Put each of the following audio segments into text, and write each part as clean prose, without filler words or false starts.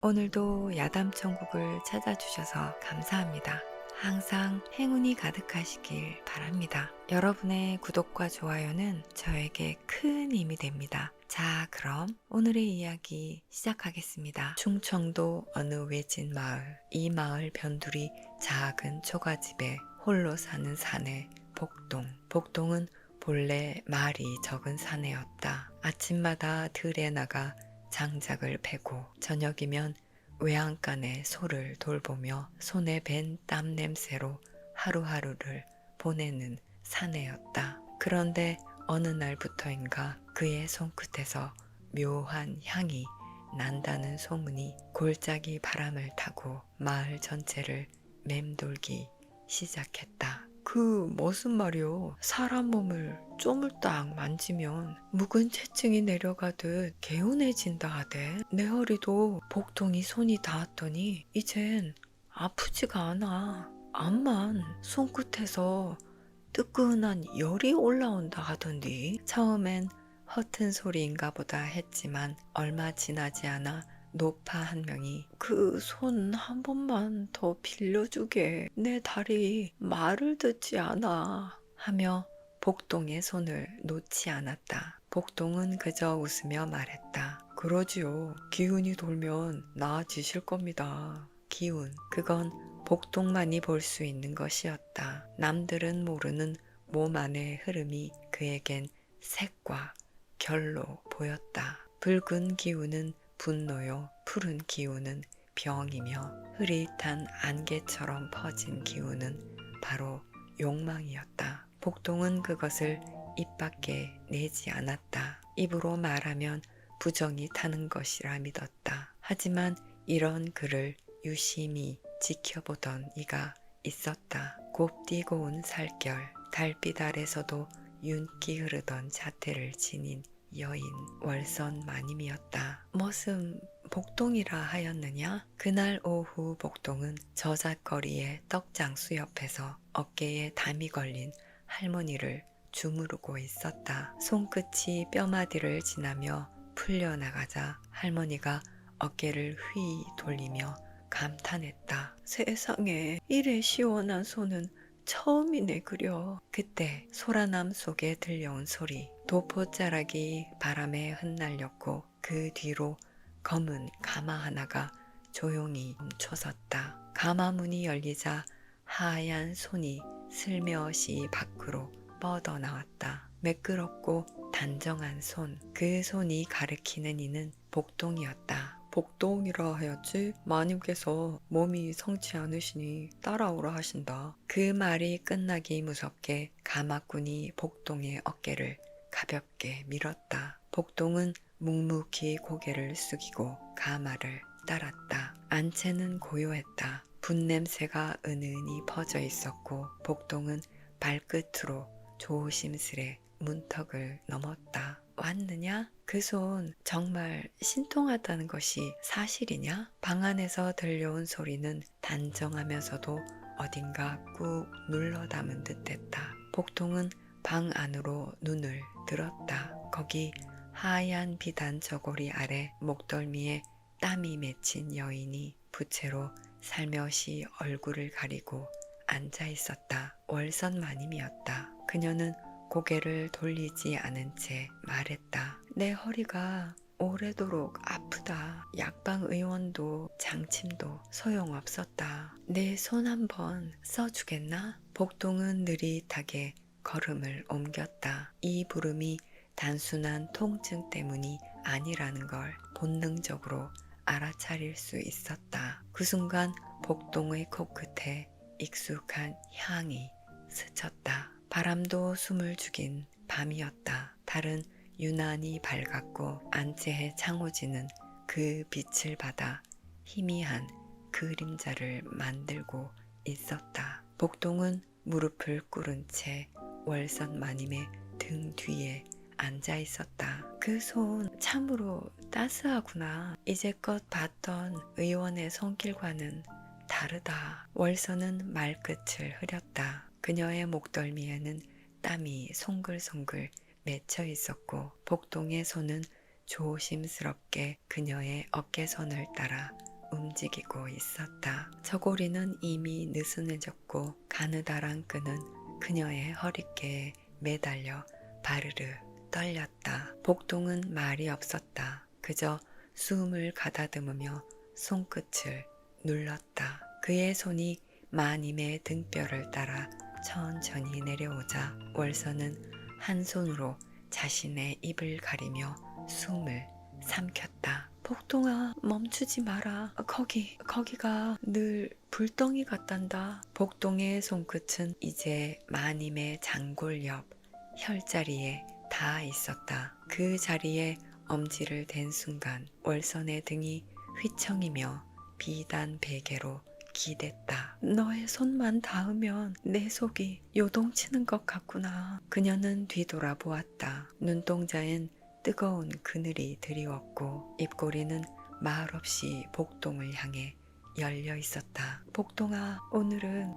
오늘도 야담천국을 찾아주셔서 감사합니다. 항상 행운이 가득하시길 바랍니다. 여러분의 구독과 좋아요는 저에게 큰 힘이 됩니다. 자, 그럼 오늘의 이야기 시작하겠습니다. 충청도 어느 외진 마을, 이 마을 변두리 작은 초가집에 홀로 사는 사내 복동. 복동은 본래 말이 적은 사내였다. 아침마다 들에 나가 장작을 패고 저녁이면 외양간에 소를 돌보며 손에 밴 땀 냄새로 하루하루를 보내는 사내였다. 그런데 어느 날부터인가 그의 손끝에서 묘한 향이 난다는 소문이 골짜기 바람을 타고 마을 전체를 맴돌기 시작했다. 그 무슨 말이오? 사람 몸을 쪼물딱 만지면 묵은 체증이 내려가듯 개운해진다 하대. 내 허리도 복통이 손이 닿았더니 이젠 아프지가 않아. 암만 손끝에서 뜨끈한 열이 올라온다 하던디. 처음엔 허튼 소리인가 보다 했지만 얼마 지나지 않아 노파 한 명이 그 손 한 번만 더 빌려주게, 내 다리 말을 듣지 않아 하며 복동의 손을 놓지 않았다. 복동은 그저 웃으며 말했다. 그러지요. 기운이 돌면 나아지실 겁니다. 기운, 그건 복동만이 볼 수 있는 것이었다. 남들은 모르는 몸 안의 흐름이 그에겐 색과 결로 보였다. 붉은 기운은 분노요, 푸른 기운은 병이며 흐릿한 안개처럼 퍼진 기운은 바로 욕망이었다. 복동은 그것을 입 밖에 내지 않았다. 입으로 말하면 부정이 타는 것이라 믿었다. 하지만 이런 그를 유심히 지켜보던 이가 있었다. 곱디고 온 살결, 달빛 아래서도 윤기 흐르던 자태를 지닌 여인 월선 마님이었다. 머슴 복동이라 하였느냐? 그날 오후 복동은 저잣거리의 떡장수 옆에서 어깨에 담이 걸린 할머니를 주무르고 있었다. 손끝이 뼈마디를 지나며 풀려나가자 할머니가 어깨를 휘 돌리며 감탄했다. 세상에, 이래 시원한 손은 처음이네 그려. 그때 소라남 속에 들려온 소리, 도포자락이 바람에 흩날렸고 그 뒤로 검은 가마 하나가 조용히 멈춰섰다. 가마 문이 열리자 하얀 손이 슬며시 밖으로 뻗어나왔다. 매끄럽고 단정한 손, 그 손이 가리키는 이는 복동이었다. 복동이라 하였지 마님께서 몸이 성치 않으시니 따라오라 하신다. 그 말이 끝나기 무섭게 가마꾼이 복동의 어깨를 가볍게 밀었다. 복동은 묵묵히 고개를 숙이고 가마를 따랐다. 안채는 고요했다. 분냄새가 은은히 퍼져 있었고 복동은 발끝으로 조심스레 문턱을 넘었다. 왔느냐? 그 손 정말 신통하다는 것이 사실이냐? 방 안에서 들려온 소리는 단정하면서도 어딘가 꾹 눌러 담은 듯했다. 복동은 방 안으로 눈을 들었다. 거기 하얀 비단 저고리 아래 목덜미에 땀이 맺힌 여인이 부채로 살며시 얼굴을 가리고 앉아 있었다. 월선 마님이었다. 그녀는 고개를 돌리지 않은 채 말했다. 내 허리가 오래도록 아프다. 약방 의원도 장침도 소용없었다. 내 손 한번 써주겠나? 복동은 느릿하게 걸음을 옮겼다. 이 부름이 단순한 통증 때문이 아니라는 걸 본능적으로 알아차릴 수 있었다. 그 순간 복동의 코끝에 익숙한 향이 스쳤다. 바람도 숨을 죽인 밤이었다. 달은 유난히 밝았고 안채의 창호지는 그 빛을 받아 희미한 그림자를 만들고 있었다. 복동은 무릎을 꿇은 채 월선 마님의 등 뒤에 앉아 있었다. 그 손 참으로 따스하구나. 이제껏 봤던 의원의 손길과는 다르다. 월선은 말끝을 흐렸다. 그녀의 목덜미에는 땀이 송글송글 맺혀 있었고 복동의 손은 조심스럽게 그녀의 어깨선을 따라 움직이고 있었다. 저고리는 이미 느슨해졌고 가느다란 끈은 그녀의 허리께에 매달려 바르르 떨렸다. 복동은 말이 없었다. 그저 숨을 가다듬으며 손끝을 눌렀다. 그의 손이 마님의 등뼈를 따라 천천히 내려오자 월선은 한 손으로 자신의 입을 가리며 숨을 삼켰다. 복동아, 멈추지 마라. 거기가 늘 불덩이 같단다. 복동의 손끝은 이제 마님의 장골 옆 혈자리에 닿아 있었다. 그 자리에 엄지를 댄 순간 월선의 등이 휘청이며 비단 베개로 기댔다. 너의 손만 닿으면 내 속이 요동치는 것 같구나. 그녀는 뒤돌아 보았다. 눈동자엔 뜨거운 그늘이 드리웠고 입꼬리는 말없이 복동을 향해 열려 있었다. 복동아, 오늘은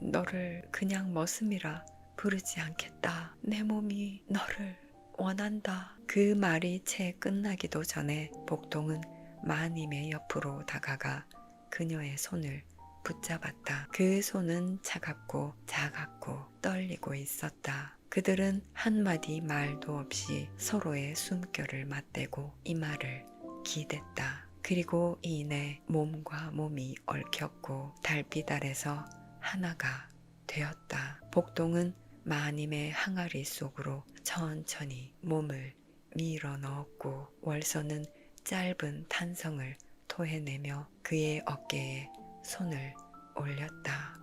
너를 그냥 머슴이라 부르지 않겠다. 내 몸이 너를 원한다. 그 말이 채 끝나기도 전에 복동은 마님의 옆으로 다가가 그녀의 손을 붙잡았다. 그 손은 차갑고 작았고 떨리고 있었다. 그들은 한마디 말도 없이 서로의 숨결을 맞대고 이마를 기댔다. 그리고 이내 몸과 몸이 얽혔고 달빛 아래서 하나가 되었다. 복동은 마님의 항아리 속으로 천천히 몸을 밀어 넣었고 월선은 짧은 탄성을 토해내며 그의 어깨에 손을 올렸다.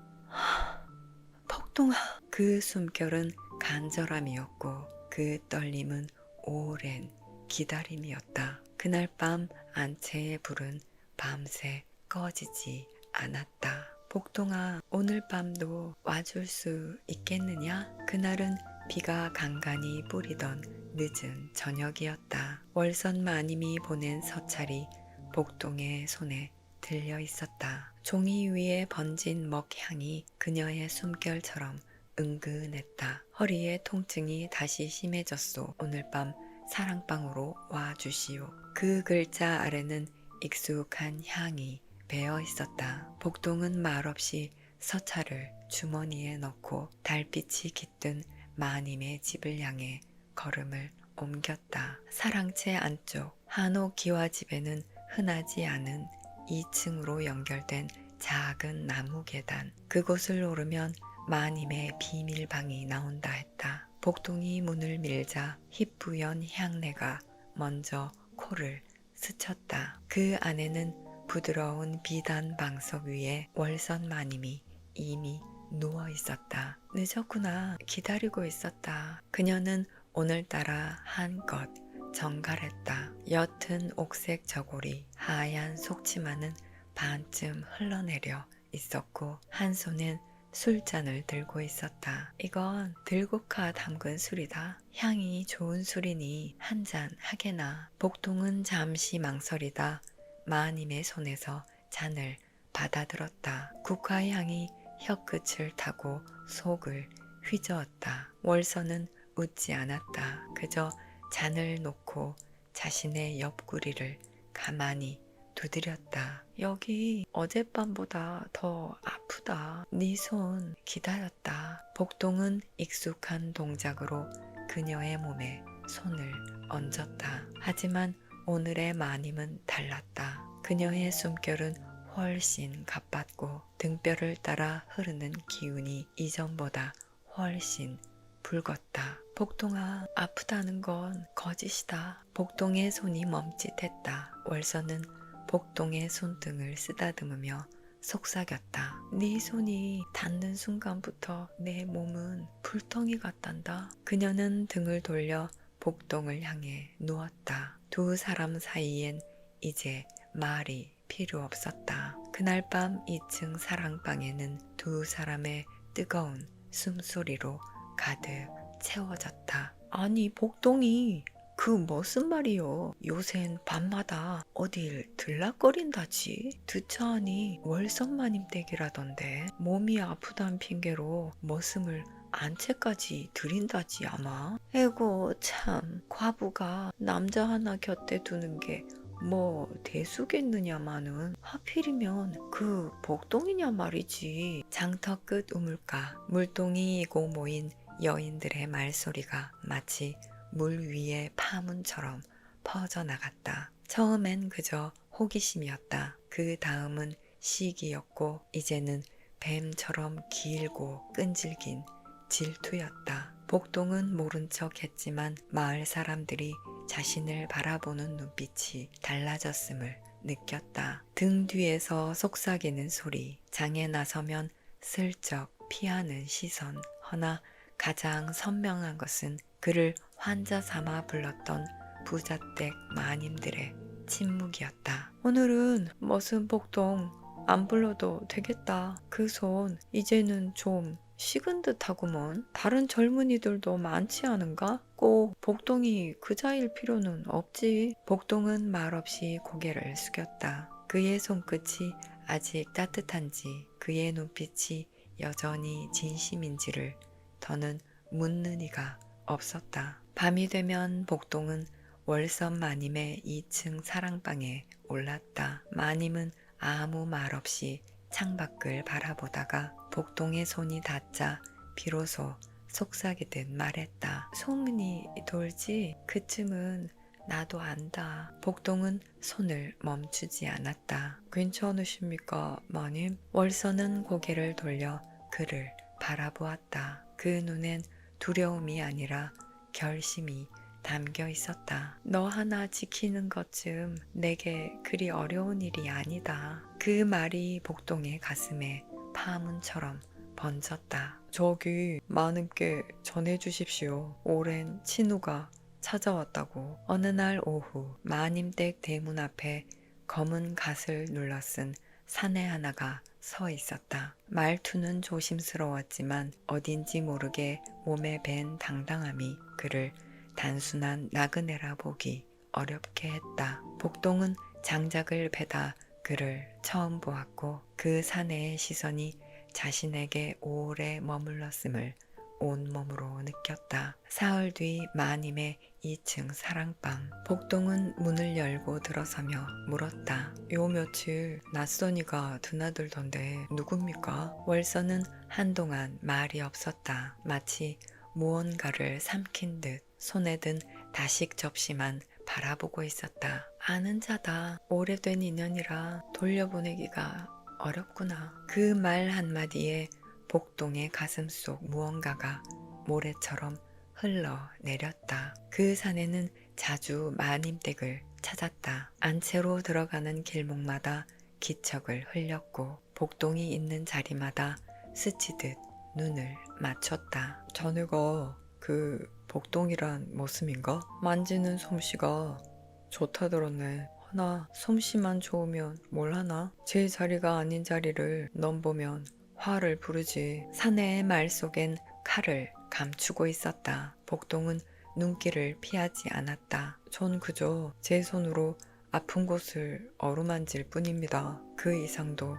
복동아. 그 숨결은 간절함이었고 그 떨림은 오랜 기다림이었다. 그날 밤 안채의 불은 밤새 꺼지지 않았다. 복동아, 오늘 밤도 와줄 수 있겠느냐? 그날은 비가 간간히 뿌리던 늦은 저녁이었다. 월선 마님이 보낸 서찰이 복동의 손에 들려 있었다. 종이 위에 번진 먹향이 그녀의 숨결처럼 은근했다. 허리의 통증이 다시 심해졌소. 오늘 밤 사랑방으로 와주시오. 그 글자 아래는 익숙한 향이 배어 있었다. 복동은 말없이 서찰을 주머니에 넣고 달빛이 깃든 마님의 집을 향해 걸음을 옮겼다. 사랑채 안쪽 한옥 기와집에는 흔하지 않은 2층으로 연결된 작은 나무 계단. 그곳을 오르면 마님의 비밀방이 나온다 했다. 복동이 문을 밀자 희뿌연 향내가 먼저 코를 스쳤다. 그 안에는 부드러운 비단 방석 위에 월선 마님이 이미 누워 있었다. 늦었구나. 기다리고 있었다. 그녀는 오늘따라 한껏 정갈했다. 옅은 옥색 저고리, 하얀 속치마는 반쯤 흘러내려 있었고 한 손엔 술잔을 들고 있었다. 이건 들국화 담근 술이다. 향이 좋은 술이니 한 잔 하게나. 복동은 잠시 망설이다 마님의 손에서 잔을 받아들었다. 국화 향이 혀끝을 타고 속을 휘저었다. 월선은 웃지 않았다. 그저 잔을 놓고 자신의 옆구리를 가만히 두드렸다. 여기 어젯밤보다 더 아프다. 네 손 기다렸다. 복동은 익숙한 동작으로 그녀의 몸에 손을 얹었다. 하지만 오늘의 마님은 달랐다. 그녀의 숨결은 훨씬 가빴고 등뼈를 따라 흐르는 기운이 이전보다 훨씬 붉었다. 복동아, 아프다는 건 거짓이다. 복동의 손이 멈칫했다. 월선은 복동의 손등을 쓰다듬으며 속삭였다. 네 손이 닿는 순간부터 내 몸은 불덩이 같단다. 그녀는 등을 돌려 복동을 향해 누웠다. 두 사람 사이엔 이제 말이 필요 없었다. 그날 밤 2층 사랑방에는 두 사람의 뜨거운 숨소리로 가득 채워졌다. 아니 복동이 그 무슨 말이요? 요샌 밤마다 어딜 들락거린다지? 듣자하니 월선마님 댁이라던데 몸이 아프단 핑계로 머슴을 안채까지 들인다지 아마? 에고 참 과부가 남자 하나 곁에 두는 게 뭐 대수겠느냐마는 하필이면 그 복동이냐 말이지. 장터 끝 우물가 물동이고 모인 여인들의 말소리가 마치 물 위의 파문처럼 퍼져나갔다. 처음엔 그저 호기심이었다. 그 다음은 시기였고 이제는 뱀처럼 길고 끈질긴 질투였다. 복동은 모른 척 했지만 마을 사람들이 자신을 바라보는 눈빛이 달라졌음을 느꼈다. 등 뒤에서 속삭이는 소리, 장에 나서면 슬쩍 피하는 시선. 허나 가장 선명한 것은 그를 환자 삼아 불렀던 부잣댁 마님들의 침묵이었다. 오늘은 머슴 복동 안 불러도 되겠다. 그 손 이제는 좀 식은 듯하구먼. 다른 젊은이들도 많지 않은가? 꼭 복동이 그자일 필요는 없지. 복동은 말없이 고개를 숙였다. 그의 손끝이 아직 따뜻한지 그의 눈빛이 여전히 진심인지를 더는 묻는 이가 없었다. 밤이 되면 복동은 월선 마님의 2층 사랑방에 올랐다. 마님은 아무 말 없이 창밖을 바라보다가 복동의 손이 닿자 비로소 속삭이듯 말했다. 소문이 돌지? 그쯤은 나도 안다. 복동은 손을 멈추지 않았다. 괜찮으십니까, 마님? 월선은 고개를 돌려 그를 바라보았다. 그 눈엔 두려움이 아니라 결심이 담겨 있었다. 너 하나 지키는 것쯤 내게 그리 어려운 일이 아니다. 그 말이 복동의 가슴에 파문처럼 번졌다. 저기 마님께 전해주십시오. 오랜 친우가 찾아왔다고. 어느 날 오후 마님댁 대문 앞에 검은 갓을 눌러 쓴 사내 하나가 서 있었다. 말투는 조심스러웠지만 어딘지 모르게 몸에 밴 당당함이 그를 단순한 나그네라 보기 어렵게 했다. 복동은 장작을 베다 그를 처음 보았고 그 사내의 시선이 자신에게 오래 머물렀음을 온몸으로 느꼈다. 사흘 뒤 마님의 2층 사랑방. 복동은 문을 열고 들어서며 물었다. 요 며칠 낯선이가 드나들던데 누굽니까? 월선은 한동안 말이 없었다. 마치 무언가를 삼킨 듯 손에 든 다식 접시만 바라보고 있었다. 아는 자다. 오래된 인연이라 돌려보내기가 어렵구나. 그 말 한마디에 복동의 가슴 속 무언가가 모래처럼 흘러내렸다. 그 사내는 자주 마님댁을 찾았다. 안채로 들어가는 길목마다 기척을 흘렸고 복동이 있는 자리마다 스치듯 눈을 맞췄다. 자네가 그 복동이란 머슴인가? 만지는 솜씨가 좋다 들었네. 허나 솜씨만 좋으면 뭘 하나? 제 자리가 아닌 자리를 넘보면 화를 부르지. 사내의 말 속엔 칼을 감추고 있었다. 복동은 눈길을 피하지 않았다. 전 그저 제 손으로 아픈 곳을 어루만질 뿐입니다. 그 이상도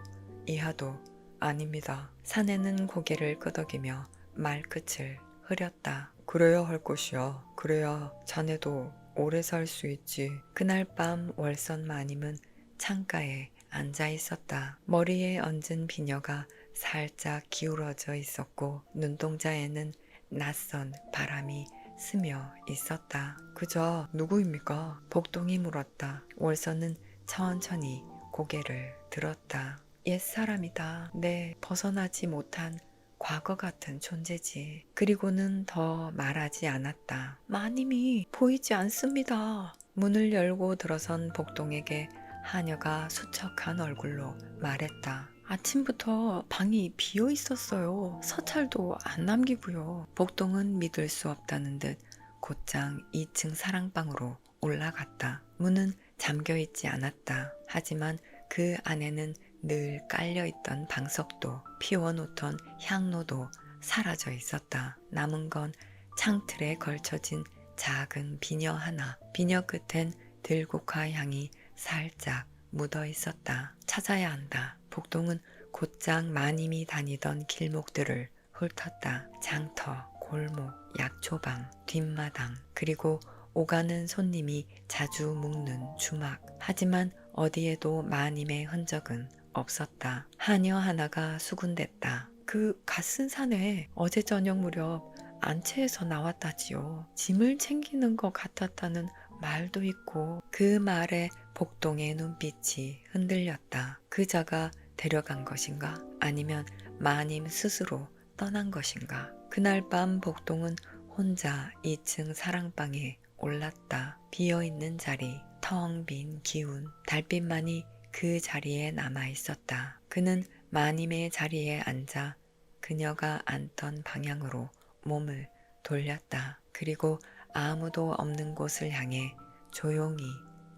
이하도 아닙니다. 사내는 고개를 끄덕이며 말끝을 흐렸다. 그래야 할 것이야. 그래야 자네도 오래 살 수 있지. 그날 밤 월선 마님은 창가에 앉아 있었다. 머리에 얹은 비녀가 살짝 기울어져 있었고 눈동자에는 낯선 바람이 스며 있었다. 그저 누구입니까? 복동이 물었다. 월선은 천천히 고개를 들었다. 옛사람이다. 내 벗어나지 못한 과거 같은 존재지. 그리고는 더 말하지 않았다. 마님이 보이지 않습니다. 문을 열고 들어선 복동에게 하녀가 수척한 얼굴로 말했다. 아침부터 방이 비어 있었어요. 서찰도 안 남기고요. 복동은 믿을 수 없다는 듯 곧장 2층 사랑방으로 올라갔다. 문은 잠겨 있지 않았다. 하지만 그 안에는 늘 깔려있던 방석도 피워놓던 향로도 사라져 있었다. 남은 건 창틀에 걸쳐진 작은 비녀 하나. 비녀 끝엔 들국화 향이 살짝 묻어 있었다. 찾아야 한다. 복동은 곧장 마님이 다니던 길목들을 훑었다. 장터, 골목, 약초방, 뒷마당, 그리고 오가는 손님이 자주 묵는 주막. 하지만 어디에도 마님의 흔적은 없었다. 하녀 하나가 수군댔다. 그 갓쓴산에 어제 저녁 무렵 안채에서 나왔다지요. 짐을 챙기는 것 같았다는 말도 있고. 그 말에 복동의 눈빛이 흔들렸다. 그자가 데려간 것인가? 아니면 마님 스스로 떠난 것인가? 그날 밤 복동은 혼자 2층 사랑방에 올랐다. 비어있는 자리, 텅 빈 기운, 달빛만이 그 자리에 남아 있었다. 그는 마님의 자리에 앉아 그녀가 앉던 방향으로 몸을 돌렸다. 그리고 아무도 없는 곳을 향해 조용히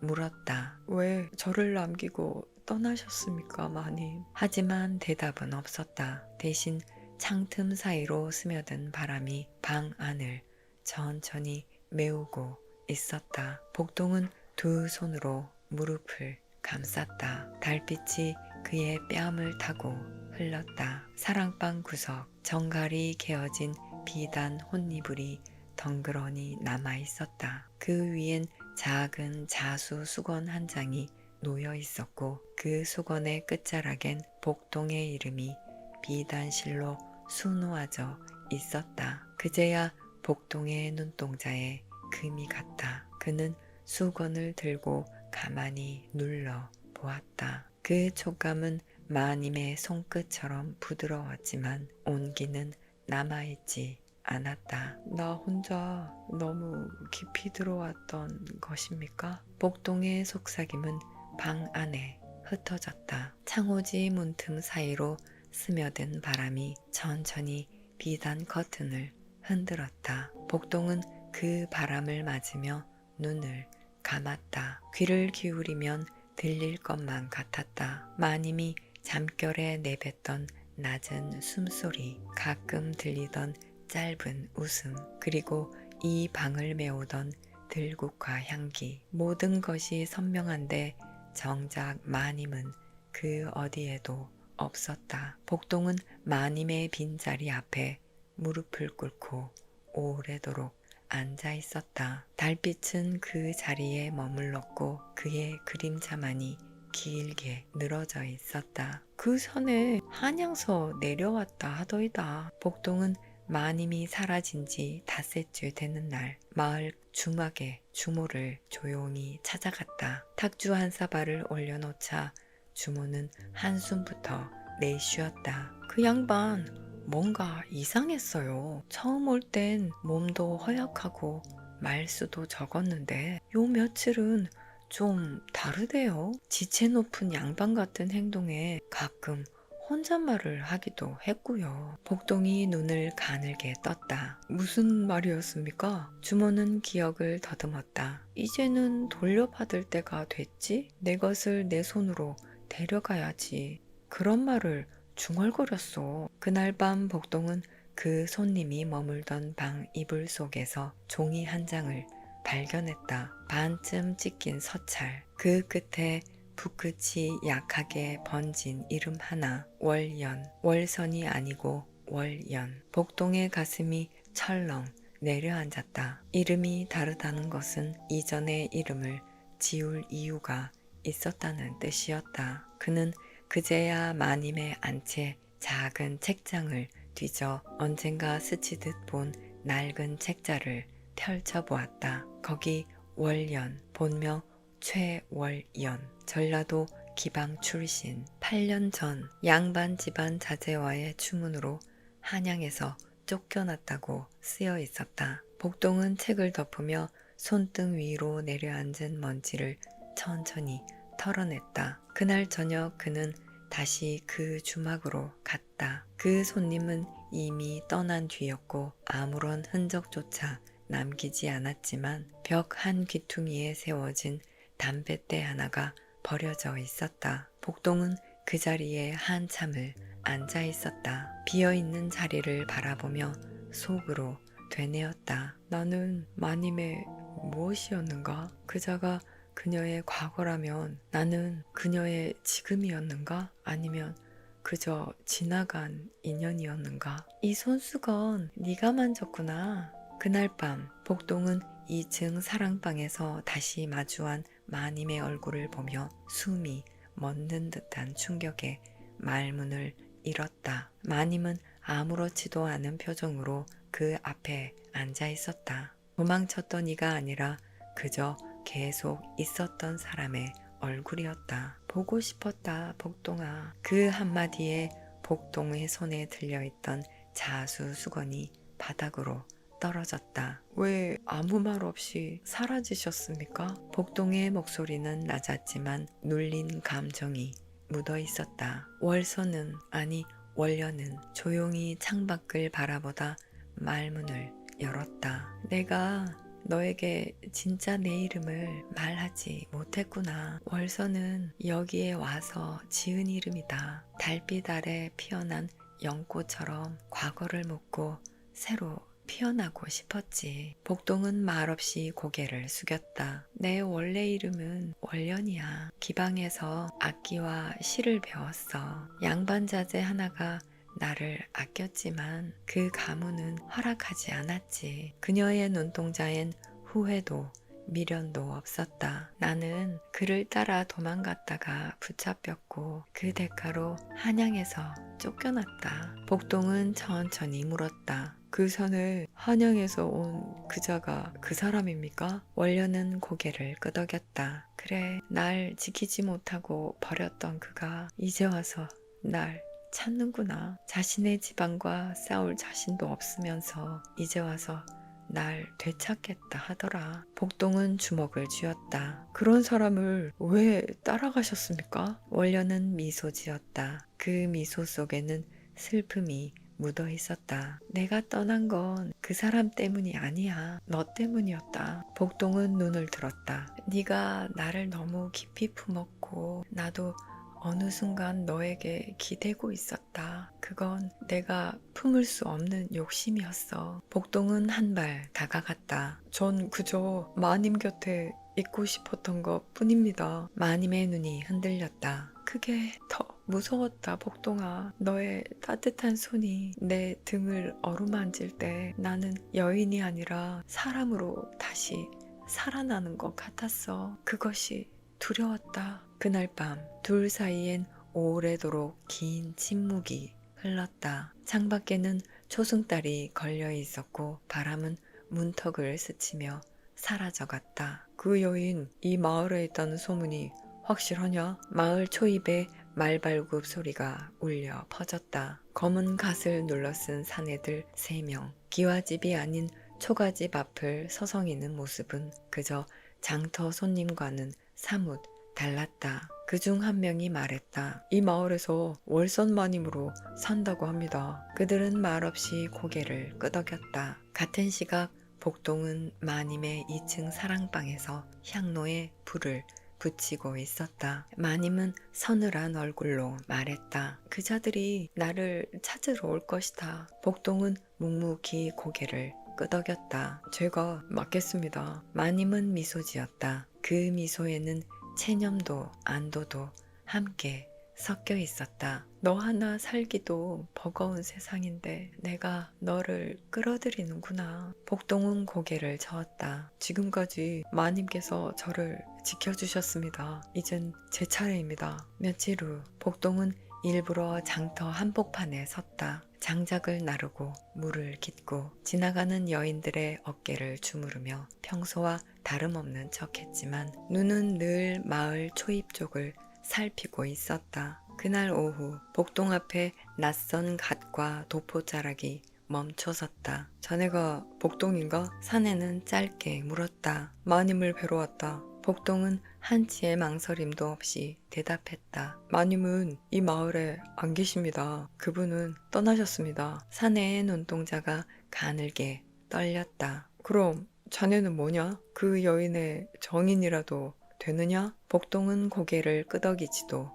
물었다. 왜 저를 남기고 떠나셨습니까, 마님? 하지만 대답은 없었다. 대신 창틈 사이로 스며든 바람이 방 안을 천천히 메우고 있었다. 복동은 두 손으로 무릎을 감쌌다. 달빛이 그의 뺨을 타고 흘렀다. 사랑방 구석, 정갈이 개어진 비단 혼이불이 덩그러니 남아 있었다. 그 위엔 작은 자수 수건 한 장이 놓여 있었고 그 수건의 끝자락엔 복동의 이름이 비단실로 수놓아져 있었다. 그제야 복동의 눈동자에 금이 갔다. 그는 수건을 들고 가만히 눌러 보았다. 그 촉감은 마님의 손끝처럼 부드러웠지만 온기는 남아있지 않았다. 나 혼자 너무 깊이 들어왔던 것입니까? 복동의 속삭임은 방 안에 흩어졌다. 창호지 문틈 사이로 스며든 바람이 천천히 비단 커튼을 흔들었다. 복동은 그 바람을 맞으며 눈을 감았다. 귀를 기울이면 들릴 것만 같았다. 마님이 잠결에 내뱉던 낮은 숨소리, 가끔 들리던 짧은 웃음, 그리고 이 방을 메우던 들국화 향기. 모든 것이 선명한데 정작 마님은 그 어디에도 없었다. 복동은 마님의 빈자리 앞에 무릎을 꿇고 오래도록 앉아 있었다. 달빛은 그 자리에 머물렀고 그의 그림자만이 길게 늘어져 있었다. 그 산에 한양서 내려왔다 하더이다. 복동은 마님이 사라진 지 닷새쯤 되는 날 마을 주막에 주모를 조용히 찾아갔다. 탁주 한 사발을 올려놓자 주모는 한숨부터 내쉬었다. 그 양반 뭔가 이상했어요. 처음 올 땐 몸도 허약하고 말수도 적었는데 요 며칠은 좀 다르대요. 지체 높은 양반 같은 행동에 가끔 혼잣말을 하기도 했고요. 복동이 눈을 가늘게 떴다. 무슨 말이었습니까? 주모는 기억을 더듬었다. 이제는 돌려받을 때가 됐지? 내 것을 내 손으로 데려가야지. 그런 말을 중얼거렸어. 그날 밤 복동은 그 손님이 머물던 방 이불 속에서 종이 한 장을 발견했다. 반쯤 찢긴 서찰. 그 끝에 붓끝이 약하게 번진 이름 하나. 월연. 월선이 아니고 월연. 복동의 가슴이 철렁 내려앉았다. 이름이 다르다는 것은 이전의 이름을 지울 이유가 있었다는 뜻이었다. 그는 그제야 마님의 안채 작은 책장을 뒤져 언젠가 스치듯 본 낡은 책자를 펼쳐보았다. 거기 월연, 본명 최월연, 전라도 기방 출신, 8년 전 양반 집안 자제와의 추문으로 한양에서 쫓겨났다고 쓰여 있었다. 복동은 책을 덮으며 손등 위로 내려앉은 먼지를 천천히 털어냈다. 그날 저녁 그는 다시 그 주막으로 갔다. 그 손님은 이미 떠난 뒤였고 아무런 흔적조차 남기지 않았지만 벽 한 귀퉁이에 세워진 담뱃대 하나가 버려져 있었다. 복동은 그 자리에 한참을 앉아 있었다. 비어있는 자리를 바라보며 속으로 되뇌었다. 나는 마님의 무엇이었는가? 그자가 그녀의 과거라면 나는 그녀의 지금이었는가? 아니면 그저 지나간 인연이었는가? 이 손수건 네가 만졌구나. 그날 밤 복동은 2층 사랑방에서 다시 마주한 마님의 얼굴을 보며 숨이 멎는 듯한 충격에 말문을 잃었다. 마님은 아무렇지도 않은 표정으로 그 앞에 앉아 있었다. 도망쳤던 이가 아니라 그저 계속 있었던 사람의 얼굴이었다. 보고 싶었다, 복동아. 그 한마디에 복동의 손에 들려있던 자수 수건이 바닥으로 떨어졌다. 왜 아무 말 없이 사라지셨습니까? 복동의 목소리는 낮았지만 눌린 감정이 묻어 있었다. 월서는, 아니 월려는 조용히 창밖을 바라보다 말문을 열었다. 내가 너에게 진짜 내 이름을 말하지 못했구나. 월서는 여기에 와서 지은 이름이다. 달빛 아래 피어난 연꽃처럼 과거를 묻고 새로 피어나고 싶었지. 복동은 말없이 고개를 숙였다. 내 원래 이름은 월련이야. 기방에서 악기와 시를 배웠어. 양반자제 하나가 나를 아꼈지만 그 가문은 허락하지 않았지. 그녀의 눈동자엔 후회도 미련도 없었다. 나는 그를 따라 도망갔다가 붙잡혔고 그 대가로 한양에서 쫓겨났다. 복동은 천천히 물었다. 그 산에 한양에서 온 그자가 그 사람입니까? 월려는 고개를 끄덕였다. 그래, 날 지키지 못하고 버렸던 그가 이제 와서 날 찾는구나. 자신의 집안과 싸울 자신도 없으면서 이제 와서 날 되찾겠다 하더라. 복동은 주먹을 쥐었다. 그런 사람을 왜 따라가셨습니까? 월려는 미소 지었다. 그 미소 속에는 슬픔이 묻어 있었다. 내가 떠난 건 그 사람 때문이 아니야. 너 때문이었다. 복동은 눈을 들었다. 네가 나를 너무 깊이 품었고 나도 어느 순간 너에게 기대고 있었다. 그건 내가 품을 수 없는 욕심이었어. 복동은 한 발 다가갔다. 전 그저 마님 곁에 있고 싶었던 것 뿐입니다. 마님의 눈이 흔들렸다. 그게 더 무서웠다, 복동아. 너의 따뜻한 손이 내 등을 어루만질 때 나는 여인이 아니라 사람으로 다시 살아나는 것 같았어. 그것이 두려웠다. 그날 밤 둘 사이엔 오래도록 긴 침묵이 흘렀다. 창밖에는 초승달이 걸려 있었고 바람은 문턱을 스치며 사라져갔다. 그 여인 이 마을에 있다는 소문이 확실하냐? 마을 초입에 말발굽 소리가 울려 퍼졌다. 검은 갓을 눌러쓴 사내들 3명, 기와집이 아닌 초가집 앞을 서성이는 모습은 그저 장터 손님과는 사뭇 달랐다. 그중 한 명이 말했다. 이 마을에서 월선마님으로 산다고 합니다. 그들은 말없이 고개를 끄덕였다. 같은 시각 복동은 마님의 2층 사랑방에서 향로에 불을 붙이고 있었다. 마님은 서늘한 얼굴로 말했다. 그자들이 나를 찾으러 올 것이다. 복동은 묵묵히 고개를 끄덕였다. 제가 맡겠습니다. 마님은 미소 지었다. 그 미소에는 체념도 안도도 함께 섞여 있었다. 너 하나 살기도 버거운 세상인데 내가 너를 끌어들이는구나. 복동은 고개를 저었다. 지금까지 마님께서 저를 지켜주셨습니다. 이젠 제 차례입니다. 며칠 후 복동은 일부러 장터 한복판에 섰다. 장작을 나르고 물을 깃고 지나가는 여인들의 어깨를 주무르며 평소와 다름없는 척했지만 눈은 늘 마을 초입 쪽을 살피고 있었다. 그날 오후 복동 앞에 낯선 갓과 도포자락이 멈춰섰다. 자네가 복동인가? 사내는 짧게 물었다. 마님을 뵈러 왔다. 복동은 한치의 망설임도 없이 대답했다. 마님은 이 마을에 안 계십니다. 그분은 떠나셨습니다. 사내의 눈동자가 가늘게 떨렸다. 그럼 자네는 뭐냐? 그 여인의 정인이라도 되느냐? 복동은 고개를 끄덕이지도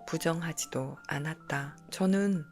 부정하지도 않았다. 저는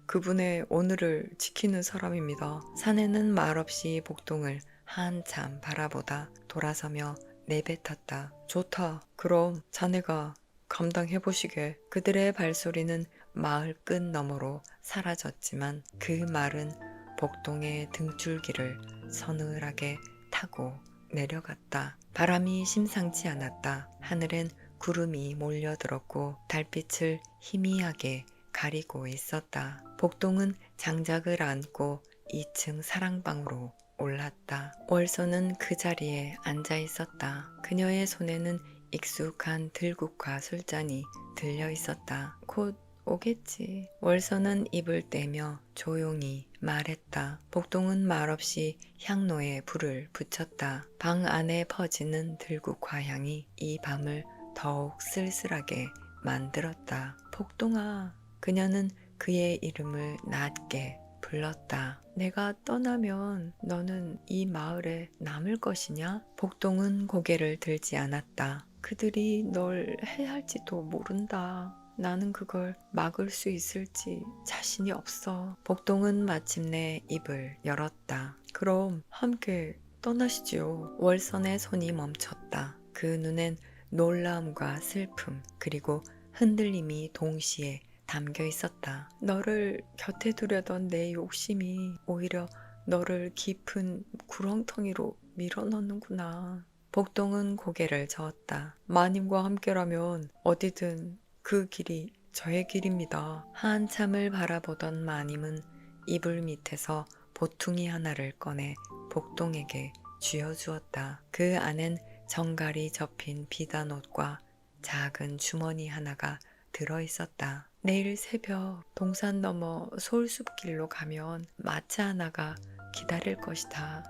그분의 오늘을 지키는 사람입니다. 사내는 말없이 복동을 한참 바라보다 돌아서며 내뱉었다. 좋다. 그럼 자네가 감당해보시게. 그들의 발소리는 마을 끝 너머로 사라졌지만 그 말은 복동의 등줄기를 서늘하게 타고 내려갔다. 바람이 심상치 않았다. 하늘엔 구름이 몰려들었고 달빛을 희미하게 가리고 있었다. 복동은 장작을 안고 2층 사랑방으로 올랐다. 월서는 그 자리에 앉아 있었다. 그녀의 손에는 익숙한 들국화 술잔이 들려 있었다. 곧 오겠지. 월서는 입을 떼며 조용히 말했다. 복동은 말없이 향로에 불을 붙였다. 방 안에 퍼지는 들국화 향이 이 밤을 더욱 쓸쓸하게 만들었다. 복동아. 그녀는 그의 이름을 낮게 불렀다. 내가 떠나면 너는 이 마을에 남을 것이냐? 복동은 고개를 들지 않았다. 그들이 널 해할지도 모른다. 나는 그걸 막을 수 있을지 자신이 없어. 복동은 마침내 입을 열었다. 그럼 함께 떠나시지요. 월선의 손이 멈췄다. 그 눈엔 놀라움과 슬픔 그리고 흔들림이 동시에 담겨 있었다. 너를 곁에 두려던 내 욕심이 오히려 너를 깊은 구렁텅이로 밀어넣는구나. 복동은 고개를 저었다. 마님과 함께라면 어디든 그 길이 저의 길입니다. 한참을 바라보던 마님은 이불 밑에서 보퉁이 하나를 꺼내 복동에게 쥐어주었다. 그 안엔 정갈이 접힌 비단옷과 작은 주머니 하나가 들어있었다. 내일 새벽 동산 너머 솔숲길로 가면 마차 하나가 기다릴 것이다.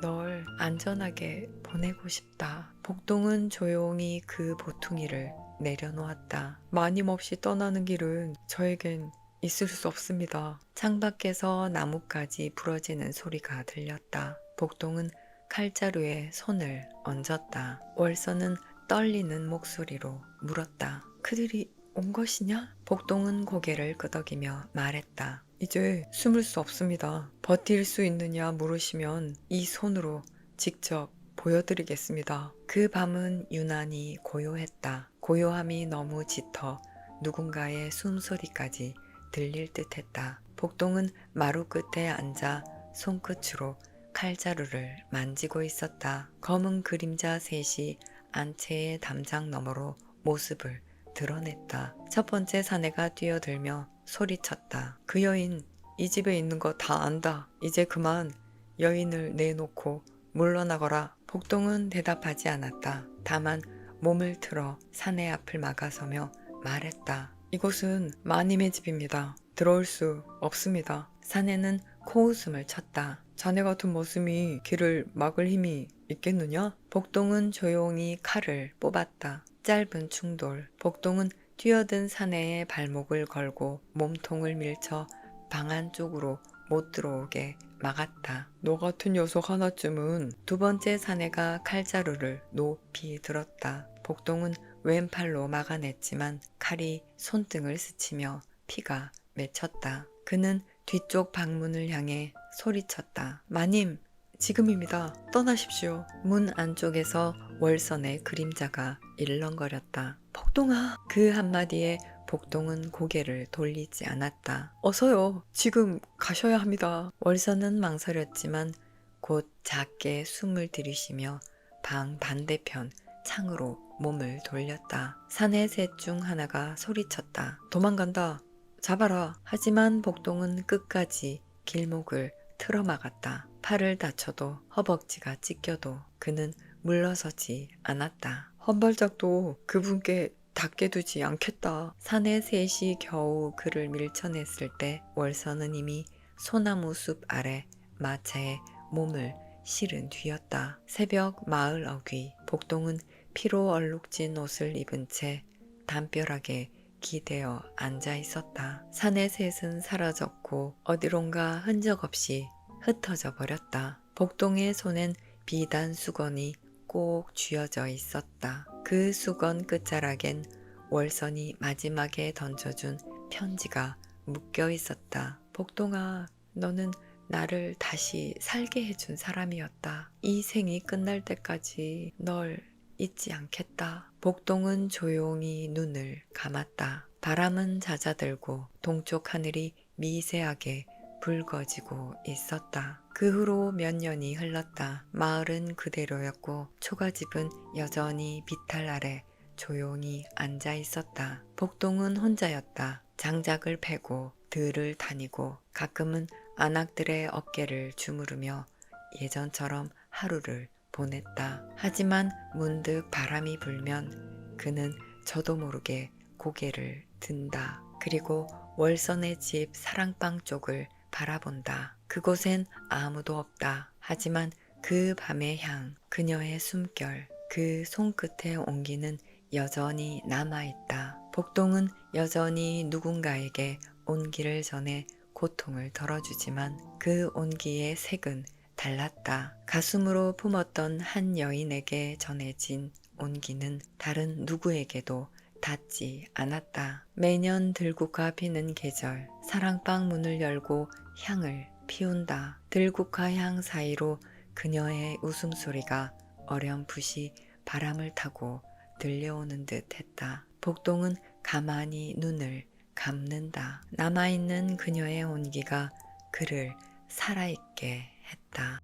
널 안전하게 보내고 싶다. 복동은 조용히 그 보퉁이를 내려놓았다. 마님 없이 떠나는 길은 저에겐 있을 수 없습니다. 창밖에서 나뭇가지 부러지는 소리가 들렸다. 복동은 칼자루에 손을 얹었다. 월서는 떨리는 목소리로 물었다. 그들이 온 것이냐? 복동은 고개를 끄덕이며 말했다. 이제 숨을 수 없습니다. 버틸 수 있느냐 물으시면 이 손으로 직접 보여드리겠습니다. 그 밤은 유난히 고요했다. 고요함이 너무 짙어 누군가의 숨소리까지 들릴 듯했다. 복동은 마루 끝에 앉아 손끝으로 칼자루를 만지고 있었다. 검은 그림자 셋이 안채의 담장 너머로 모습을 드러냈다. 첫 번째 사내가 뛰어들며 소리쳤다. 그 여인 이 집에 있는 거 다 안다. 이제 그만 여인을 내놓고 물러나거라. 복동은 대답하지 않았다. 다만 몸을 틀어 사내 앞을 막아서며 말했다. 이곳은 마님의 집입니다. 들어올 수 없습니다. 사내는 코웃음을 쳤다. 자네 같은 머슴이 길을 막을 힘이 있겠느냐? 복동은 조용히 칼을 뽑았다. 짧은 충돌. 복동은 뛰어든 사내의 발목을 걸고 몸통을 밀쳐 방 안쪽으로 못 들어오게 막았다. 너 같은 녀석 하나쯤은. 두 번째 사내가 칼자루를 높이 들었다. 복동은 왼팔로 막아냈지만 칼이 손등을 스치며 피가 맺혔다. 그는 뒤쪽 방문을 향해 소리쳤다. 마님, 지금입니다. 떠나십시오. 문 안쪽에서 월선의 그림자가 일렁거렸다. 복동아! 그 한마디에 복동은 고개를 돌리지 않았다. 어서요. 지금 가셔야 합니다. 월선은 망설였지만 곧 작게 숨을 들이쉬며 방 반대편 창으로 몸을 돌렸다. 사내 셋 중 하나가 소리쳤다. 도망간다. 잡아라. 하지만 복동은 끝까지 길목을 틀어막았다. 팔을 다쳐도 허벅지가 찢겨도 그는 물러서지 않았다. 한 발짝도 그분께 닿게 두지 않겠다. 사내 셋이 겨우 그를 밀쳐냈을 때 월선은 이미 소나무 숲 아래 마차에 몸을 실은 뒤였다. 새벽 마을 어귀. 복동은 피로 얼룩진 옷을 입은 채 담벼락에 기대어 앉아 있었다. 사내 셋은 사라졌고 어디론가 흔적 없이 흩어져 버렸다. 복동의 손엔 비단 수건이 꼭 쥐어져 있었다. 그 수건 끝자락엔 월선이 마지막에 던져준 편지가 묶여 있었다. 복동아, 너는 나를 다시 살게 해준 사람이었다. 이 생이 끝날 때까지 널 잊지 않겠다. 복동은 조용히 눈을 감았다. 바람은 잦아들고 동쪽 하늘이 미세하게 붉어지고 있었다. 그 후로 몇 년이 흘렀다. 마을은 그대로였고 초가집은 여전히 비탈 아래 조용히 앉아 있었다. 복동은 혼자였다. 장작을 패고 들을 다니고 가끔은 안악들의 어깨를 주무르며 예전처럼 하루를 보냈다. 하지만 문득 바람이 불면 그는 저도 모르게 고개를 든다. 그리고 월선의 집 사랑방 쪽을 바라본다. 그곳엔 아무도 없다. 하지만 그 밤의 향, 그녀의 숨결, 그 손끝의 온기는 여전히 남아있다. 복동은 여전히 누군가에게 온기를 전해 고통을 덜어주지만 그 온기의 색은 달랐다. 가슴으로 품었던 한 여인에게 전해진 온기는 다른 누구에게도 닿지 않았다. 매년 들국화 피는 계절, 사랑방 문을 열고 향을 피운다. 들국화 향 사이로 그녀의 웃음소리가 어렴풋이 바람을 타고 들려오는 듯 했다. 복동은 가만히 눈을 감는다. 남아있는 그녀의 온기가 그를 살아있게 했다.